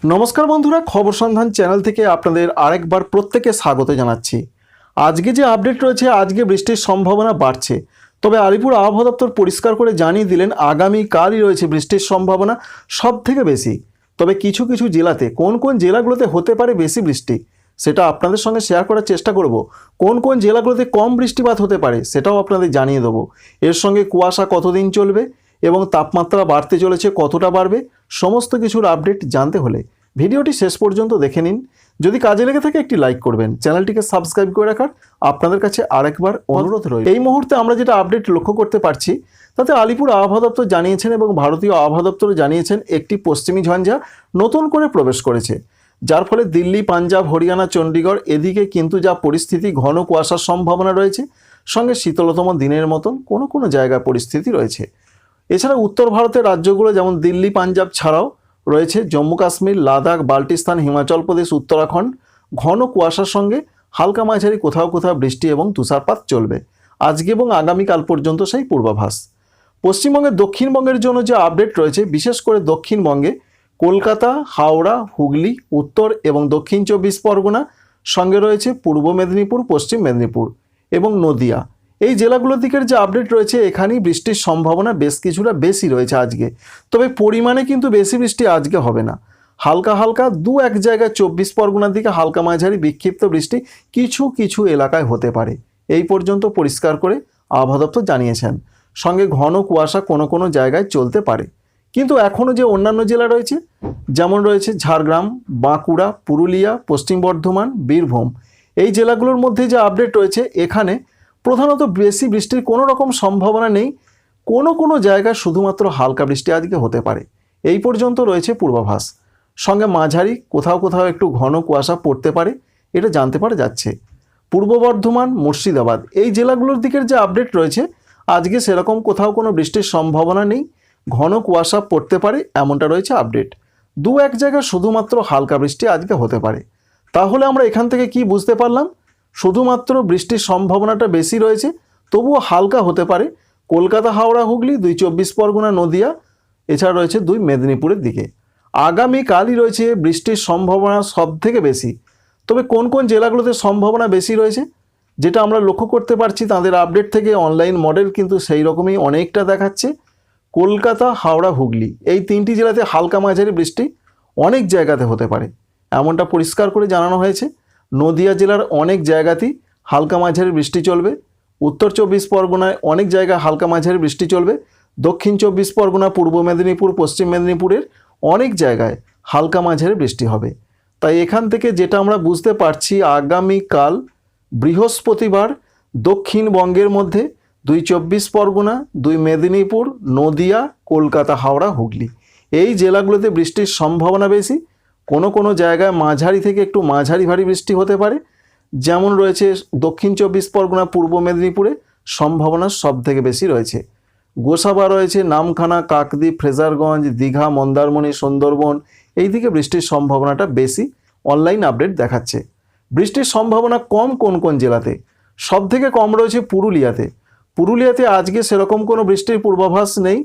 নমস্কার বন্ধুরা, খবর সন্ধান চ্যানেল থেকে আপনাদের আরেকবার প্রত্যেকে স্বাগত জানাচ্ছি। আজকে যে আপডেট রয়েছে, আজকে বৃষ্টির সম্ভাবনা বাড়ছে। তবে আলিপুর আবহাওয়া দপ্তর পরিষ্কার করে জানিয়ে দিলেন আগামীকালই রয়েছে বৃষ্টির সম্ভাবনা সব থেকে বেশি। তবে কিছু কিছু জেলাতে কোন কোন জেলাগুলোতে হতে পারে বেশি বৃষ্টি সেটা আপনাদের সঙ্গে শেয়ার করার চেষ্টা করব। কোন কোন জেলাগুলোতে কম বৃষ্টিপাত হতে পারে সেটাও আপনাদের জানিয়ে দেবো। এর সঙ্গে কুয়াশা কতদিন চলবে এবং তাপমাত্রা বাড়তে চলেছে কতটা বাড়বে, সমস্ত কিছুর আপডেট জানতে হলে ভিডিওটি শেষ পর্যন্ত দেখে নিন। যদি কাজে লেগে থাকে একটি লাইক করবেন, চ্যানেলটিকে সাবস্ক্রাইব করে রাখার আপনাদের কাছে আরেকবার অনুরোধ রইল। এই মুহূর্তে আমরা যেটা আপডেট লক্ষ্য করতে পারছি তাতে আলিপুর আবহাওয়া দপ্তর জানিয়েছেন এবং ভারতীয় আবহাওয়া দপ্তর জানিয়েছেন একটি পশ্চিমী ঝঞ্ঝা নতুন করে প্রবেশ করেছে, যার ফলে দিল্লি, পাঞ্জাব, হরিয়ানা, চণ্ডীগড় এদিকে কিন্তু যা পরিস্থিতি, ঘন কুয়াশার সম্ভাবনা রয়েছে, সঙ্গে শীতলতম দিনের মতন কোনো কোনো জায়গায় পরিস্থিতি রয়েছে। এছাড়া উত্তর ভারতের রাজ্যগুলো যেমন দিল্লি, পাঞ্জাব ছাড়াও রয়েছে জম্মু কাশ্মীর, লাদাখ, বাল্টিস্তান, হিমাচল প্রদেশ, উত্তরাখণ্ড। ঘন কুয়াশার সঙ্গে হালকা মাঝারি কোথাও কোথাও বৃষ্টি এবং তুষারপাত চলবে আজকে এবং আগামীকাল পর্যন্ত, সেই পূর্বাভাস। পশ্চিমবঙ্গের দক্ষিণবঙ্গের জন্য যে আপডেট রয়েছে, বিশেষ করে দক্ষিণবঙ্গে কলকাতা, হাওড়া, হুগলি, উত্তর এবং দক্ষিণ 24 পরগনা, সঙ্গে রয়েছে পূর্ব মেদিনীপুর, পশ্চিম মেদিনীপুর এবং নদিয়া। এই জেলাগুলোর দিকের যে আপডেট রয়েছে, এখানেই বৃষ্টির সম্ভাবনা বেশ কিছুটা বেশি রয়েছে আজকে। তবে পরিমাণে কিন্তু বেশি বৃষ্টি আজকে হবে না। হালকা হালকা দু এক জায়গায় 24 পরগনার দিকে হালকা মাঝারি বিক্ষিপ্ত বৃষ্টি কিছু কিছু এলাকায় হতে পারে, এই পর্যন্ত পরিষ্কার করে আবহাওয়া দপ্তর জানিয়েছেন। সঙ্গে ঘন কুয়াশা কোনো কোনো জায়গায় চলতে পারে। কিন্তু এখনও যে অন্যান্য জেলা রয়েছে, যেমন রয়েছে ঝাড়গ্রাম, বাঁকুড়া, পুরুলিয়া, পশ্চিম বর্ধমান, বীরভূম, এই জেলাগুলোর মধ্যে যে আপডেট রয়েছে, এখানে প্রধানত বেশি বৃষ্টির কোনো রকম সম্ভাবনা নেই। কোনো কোনো জায়গায় শুধুমাত্র হালকা বৃষ্টি আজকে হতে পারে, এই পর্যন্ত রয়েছে পূর্বাভাস। সঙ্গে মাঝারি কোথাও কোথাও একটু ঘন কুয়াশা পড়তে পারে, এটা জানতে পারা যাচ্ছে। পূর্ব বর্ধমান, মুর্শিদাবাদ এই জেলাগুলোর দিকের যে আপডেট রয়েছে, আজকে সেরকম কোথাও কোনো বৃষ্টির সম্ভাবনা নেই, ঘন কুয়াশা পড়তে পারে এমনটা রয়েছে আপডেট। দু এক জায়গায় শুধুমাত্র হালকা বৃষ্টি আজকে হতে পারে। তাহলে আমরা এখান থেকে কি বুঝতে পারলাম? শুধুমাত্র বৃষ্টির সম্ভাবনাটা বেশি রয়েছে, তবুও হালকা হতে পারে কলকাতা, হাওড়া, হুগলি, 2 24 পরগনা, নদিয়া, এছাড়া রয়েছে 2 মেদিনীপুরের দিকে। আগামীকালই রয়েছে বৃষ্টির সম্ভাবনা সব থেকে বেশি। তবে কোন কোন জেলাগুলোতে সম্ভাবনা বেশি রয়েছে যেটা আমরা লক্ষ্য করতে পারছি তাদের আপডেট থেকে, অনলাইন মডেল কিন্তু সেই রকমই অনেকটা দেখাচ্ছে। কলকাতা, হাওড়া, হুগলি এই তিনটি জেলাতে হালকা মাঝারি বৃষ্টি অনেক জায়গাতে হতে পারে, এমনটা পরিষ্কার করে জানানো হয়েছে। নদিয়া জেলার অনেক জায়গাতেই হালকা মাঝারি বৃষ্টি চলবে। উত্তর 24 পরগনায় অনেক জায়গায় হালকা মাঝারি বৃষ্টি চলবে। দক্ষিণ 24 পরগনা, পূর্ব মেদিনীপুর, পশ্চিম মেদিনীপুরের অনেক জায়গায় হালকা মাঝারি বৃষ্টি হবে। তাই এখান থেকে যেটা আমরা বুঝতে পারছি, আগামীকাল বৃহস্পতিবার দক্ষিণবঙ্গের মধ্যে 2 24 পরগনা, 2 মেদিনীপুর, নদিয়া, কলকাতা, হাওড়া, হুগলি এই জেলাগুলোতে বৃষ্টির সম্ভাবনা বেশি। কোনো কোনো জায়গায় মাঝারি থেকে একটু মাঝারি ভারী বৃষ্টি হতে পারে, যেমন রয়েছে দক্ষিণ 24 পরগনা, পূর্ব মেদিনীপুরে সম্ভাবনা সব থেকে বেশি রয়েছে। গোসাবা রয়েছে, নামখানা, কাকদ্বীপ, ফ্রেজারগঞ্জ, দীঘা, মন্দারমণি, সুন্দরবন এই দিকে বৃষ্টির সম্ভাবনাটা বেশি, অনলাইন আপডেট দেখাচ্ছে। বৃষ্টির সম্ভাবনা কম কোন কোন জেলাতে? সব থেকে কম রয়েছে পুরুলিয়াতে। পুরুলিয়াতে আজকে সেরকম কোনো বৃষ্টির পূর্বাভাস নেই,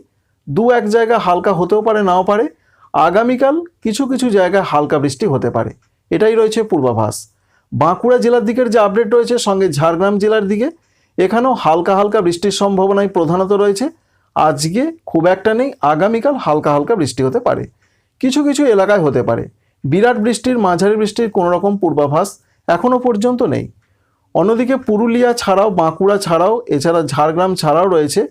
দু এক জায়গা হালকা হতেও পারে, নাও পারে। আগামীকাল কিছু কিছু জায়গায় হালকা বৃষ্টি হতে পারে, এটাই রয়েছে পূর্বাভাস। বাঁকুড়া জেলার দিকের যে আপডেট রয়েছে, সঙ্গে ঝাড়গ্রাম জেলার দিকে, এখানেও হালকা হালকা বৃষ্টির সম্ভাবনাই প্রধানত রয়েছে। আজকে খুব একটা নেই, আগামীকাল হালকা হালকা বৃষ্টি হতে পারে, কিছু কিছু এলাকায় হতে পারে। বিরাট বৃষ্টির, মাঝারি বৃষ্টির কোনো রকম পূর্বাভাস এখনও পর্যন্ত নেই। অন্যদিকে পুরুলিয়া ছাড়াও, বাঁকুড়া ছাড়াও, এছাড়া ঝাড়গ্রাম ছাড়াও রয়েছে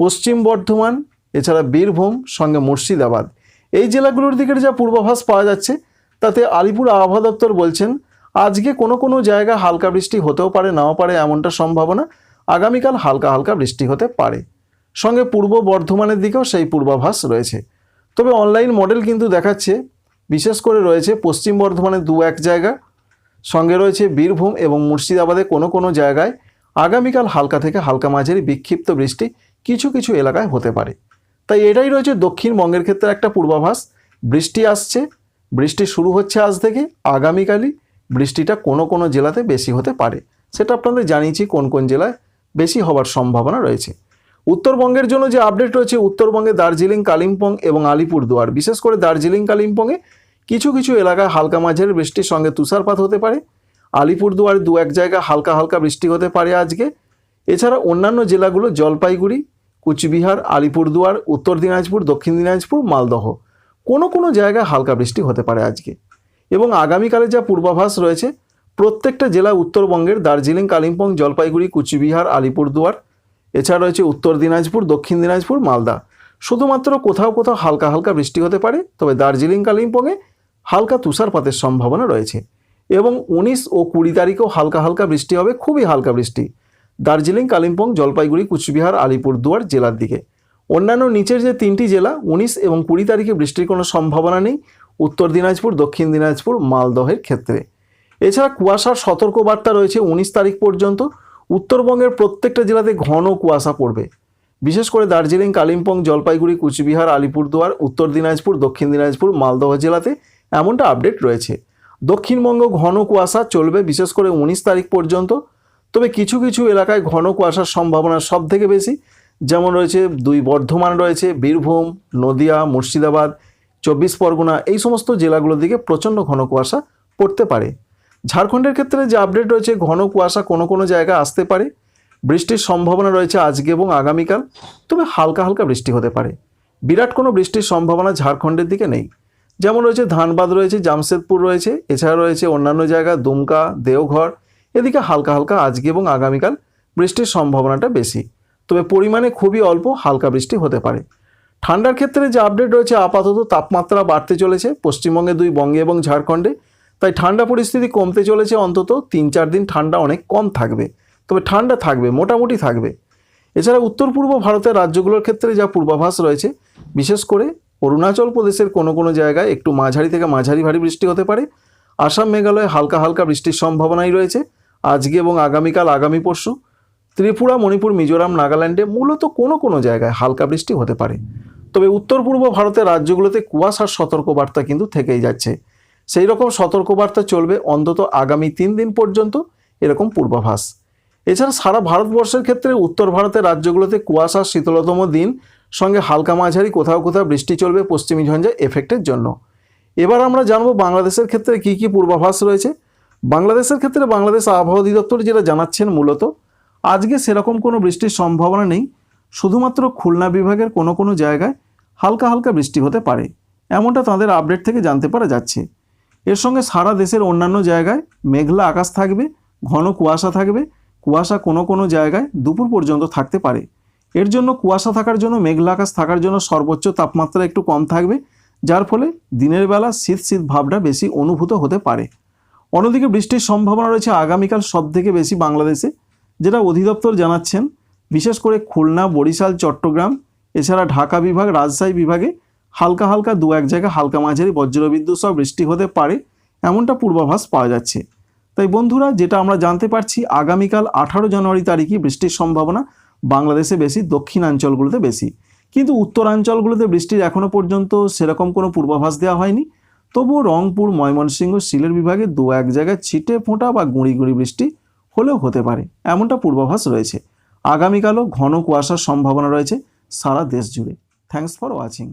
পশ্চিম বর্ধমান, এছাড়া বীরভূম, সঙ্গে মুর্শিদাবাদ এই জেলাগুলোর দিকের যা পূর্বাভাস পাওয়া যাচ্ছে, তাতে আলিপুর আবহাওয়া দপ্তর বলছেন আজকে কোনো কোনো জায়গায় হালকা বৃষ্টি হতেও পারে, নাও পারে এমনটা সম্ভাবনা। আগামীকাল হালকা হালকা বৃষ্টি হতে পারে, সঙ্গে পূর্ব বর্ধমানের দিকেও সেই পূর্বাভাস রয়েছে। তবে অনলাইন মডেল কিন্তু দেখাচ্ছে বিশেষ করে রয়েছে পশ্চিম বর্ধমানে দু এক জায়গা, সঙ্গে রয়েছে বীরভূম এবং মুর্শিদাবাদে কোনো কোনো জায়গায় আগামীকাল হালকা থেকে হালকা মাঝারি বিক্ষিপ্ত বৃষ্টি কিছু কিছু এলাকায় হতে পারে। তাই এটাই রয়েছে দক্ষিণবঙ্গের ক্ষেত্রে একটা পূর্বাভাস। বৃষ্টি আসছে, বৃষ্টি শুরু হচ্ছে আজ থেকে, আগামীকালই বৃষ্টিটা কোনো কোনো জেলাতে বেশি হতে পারে, সেটা আপনাদের জানিয়েছি কোন কোন জেলায় বেশি হওয়ার সম্ভাবনা রয়েছে। উত্তরবঙ্গের জন্য যে আপডেট রয়েছে, উত্তরবঙ্গে দার্জিলিং, কালিম্পং এবং আলিপুরদুয়ার, বিশেষ করে দার্জিলিং, কালিম্পংয়ে কিছু কিছু এলাকায় হালকা মাঝারি বৃষ্টির সঙ্গে তুষারপাত হতে পারে। আলিপুরদুয়ারে দু এক জায়গায় হালকা হালকা বৃষ্টি হতে পারে আজকে। এছাড়া অন্যান্য জেলাগুলো জলপাইগুড়ি, কুচবিহার, আলিপুরদুয়ার, উত্তর দিনাজপুর, দক্ষিণ দিনাজপুর, মালদহ কোনো কোনো জায়গায় হালকা বৃষ্টি হতে পারে আজকে। এবং আগামীকালে যা পূর্বাভাস রয়েছে, প্রত্যেকটা জেলা উত্তরবঙ্গের দার্জিলিং, কালিম্পং, জলপাইগুড়ি, কুচবিহার, আলিপুরদুয়ার, এছাড়া রয়েছে উত্তর দিনাজপুর, দক্ষিণ দিনাজপুর, মালদা, শুধুমাত্র কোথাও কোথাও হালকা হালকা বৃষ্টি হতে পারে। তবে দার্জিলিং, কালিম্পংয়ে হালকা তুষারপাতের সম্ভাবনা রয়েছে। এবং 19 ও 20 তারিখেও হালকা হালকা বৃষ্টি হবে, খুবই হালকা বৃষ্টি দার্জিলিং, কালিম্পং, জলপাইগুড়ি, কুচবিহার, আলিপুরদুয়ার জেলার দিকে। অন্যান্য নিচের যে 3টি জেলা 19 এবং 20 তারিখে বৃষ্টির কোনো সম্ভাবনা নেই, উত্তর দিনাজপুর, দক্ষিণ দিনাজপুর, মালদহের ক্ষেত্রে। এছাড়া কুয়াশার সতর্কবার্তা রয়েছে 19 তারিখ পর্যন্ত। উত্তরবঙ্গের প্রত্যেকটা জেলাতে ঘন কুয়াশা পড়বে, বিশেষ করে দার্জিলিং, কালিম্পং, জলপাইগুড়ি, কুচবিহার, আলিপুরদুয়ার, উত্তর দিনাজপুর, দক্ষিণ দিনাজপুর, মালদহ জেলাতে এমনটা আপডেট রয়েছে। দক্ষিণবঙ্গ ঘন কুয়াশা চলবে বিশেষ করে 19 তারিখ পর্যন্ত। তবে কিছু কিছু এলাকায় ঘন কুয়াশার সম্ভাবনা সব থেকে বেশি, যেমন রয়েছে 2 বর্ধমান রয়েছে, বীরভূম, নদিয়া, মুর্শিদাবাদ, 24 পরগনা, এই সমস্ত জেলাগুলোর দিকে প্রচণ্ড ঘন কুয়াশা পড়তে পারে। ঝাড়খণ্ডের ক্ষেত্রে যে আপডেট রয়েছে, ঘন কুয়াশা কোনো কোনো জায়গায় আসতে পারে, বৃষ্টির সম্ভাবনা রয়েছে আজকে এবং আগামীকাল, তবে হালকা হালকা বৃষ্টি হতে পারে। বিরাট কোনো বৃষ্টির সম্ভাবনা ঝাড়খণ্ডের দিকে নেই। যেমন রয়েছে ধানবাদ রয়েছে, জামশেদপুর রয়েছে, এছাড়া রয়েছে অন্যান্য জায়গা দুমকা, দেওঘর, এদিকে হালকা হালকা আজকে এবং আগামীকাল বৃষ্টির সম্ভাবনাটা বেশি, তবে পরিমাণে খুবই অল্প হালকা বৃষ্টি হতে পারে। ঠান্ডার ক্ষেত্রে যে আপডেট রয়েছে, আপাতত তাপমাত্রা বাড়তে চলেছে পশ্চিমবঙ্গে, 2 বঙ্গে এবং ঝাড়খণ্ডে, তাই ঠান্ডা পরিস্থিতি কমতে চলেছে। অন্তত 3-4 দিন ঠান্ডা অনেক কম থাকবে, তবে ঠান্ডা থাকবে, মোটামুটি থাকবে। এছাড়া উত্তর পূর্ব ভারতের রাজ্যগুলোর ক্ষেত্রে যা পূর্বাভাস রয়েছে, বিশেষ করে অরুণাচল প্রদেশের কোনো কোনো জায়গায় একটু মাঝারি থেকে মাঝারি ভারী বৃষ্টি হতে পারে। আসাম, মেঘালয়ে হালকা হালকা বৃষ্টির সম্ভাবনাই রয়েছে আজকে এবং আগামীকাল, আগামী পরশু। ত্রিপুরা, মণিপুর, মিজোরাম, নাগাল্যান্ডে মূলত কোনো কোনো জায়গায় হালকা বৃষ্টি হতে পারে। তবে উত্তর পূর্ব ভারতের রাজ্যগুলোতে কুয়াশার সতর্কবার্তা কিন্তু থেকেই যাচ্ছে। সেই রকম সতর্কবার্তা চলবে অন্তত আগামী 3 দিন পর্যন্ত, এরকম পূর্বাভাস। এছাড়া সারা ভারতবর্ষের ক্ষেত্রে উত্তর ভারতের রাজ্যগুলোতে কুয়াশার শীতলতম দিন, সঙ্গে হালকা মাঝারি কোথাও কোথাও বৃষ্টি চলবে পশ্চিমী ঝঞ্ঝা এফেক্টের জন্য। এবার আমরা জানবো বাংলাদেশের ক্ষেত্রে কি কি পূর্বাভাস রয়েছে। বাংলাদেশের ক্ষেত্রে বাংলাদেশ আবহাওয়া অধিদপ্তর যেটা জানাচ্ছেন, মূলত আজকে সেরকম কোনো বৃষ্টির সম্ভাবনা নেই, শুধুমাত্র খুলনা বিভাগের কোনো কোনো জায়গায় হালকা হালকা বৃষ্টি হতে পারে, এমনটা তাদের আপডেট থেকে জানতে পারা যাচ্ছে। এর সঙ্গে সারা দেশের অন্যান্য জায়গায় মেঘলা আকাশ থাকবে, ঘন কুয়াশা থাকবে, কুয়াশা কোনো কোনো জায়গায় দুপুর পর্যন্ত থাকতে পারে। এর জন্য কুয়াশা থাকার জন্য, মেঘলা আকাশ থাকার জন্য সর্বোচ্চ তাপমাত্রা একটু কম থাকবে, যার ফলে দিনের বেলা শীত শীত ভাবটা বেশি অনুভূত হতে পারে। অন্যদিকে বৃষ্টির সম্ভাবনা রয়েছে আগামীকাল সব থেকে বেশি বাংলাদেশে, যেটা অধিদপ্তর জানাচ্ছেন। বিশেষ করে খুলনা, বরিশাল, চট্টগ্রাম, এছাড়া ঢাকা বিভাগ, রাজশাহী বিভাগে হালকা হালকা 2-1 জায়গায় হালকা মাঝারি বজ্রবিদ্যুৎ সহ বৃষ্টি হতে পারে, এমনটা পূর্বাভাস পাওয়া যাচ্ছে। তাই বন্ধুরা, যেটা আমরা জানতে পারছি, আগামীকাল 18 জানুয়ারি তারিখে বৃষ্টির সম্ভাবনা বাংলাদেশে বেশি, দক্ষিণাঞ্চলগুলোতে বেশি, কিন্তু উত্তরাঞ্চলগুলোতে বৃষ্টির এখনও পর্যন্ত সেরকম কোনো পূর্বাভাস দেওয়া হয়নি। তবুও রংপুর, ময়মনসিংহ, সিলেট বিভাগে 2-1 জায়গায় ছিটে ফোঁটা বা গুঁড়ি গুঁড়ি বৃষ্টি হলেও হতে পারে, এমনটা পূর্বাভাস রয়েছে। আগামীকালও ঘন কুয়াশার সম্ভাবনা রয়েছে সারা দেশ জুড়ে। Thanks for watching.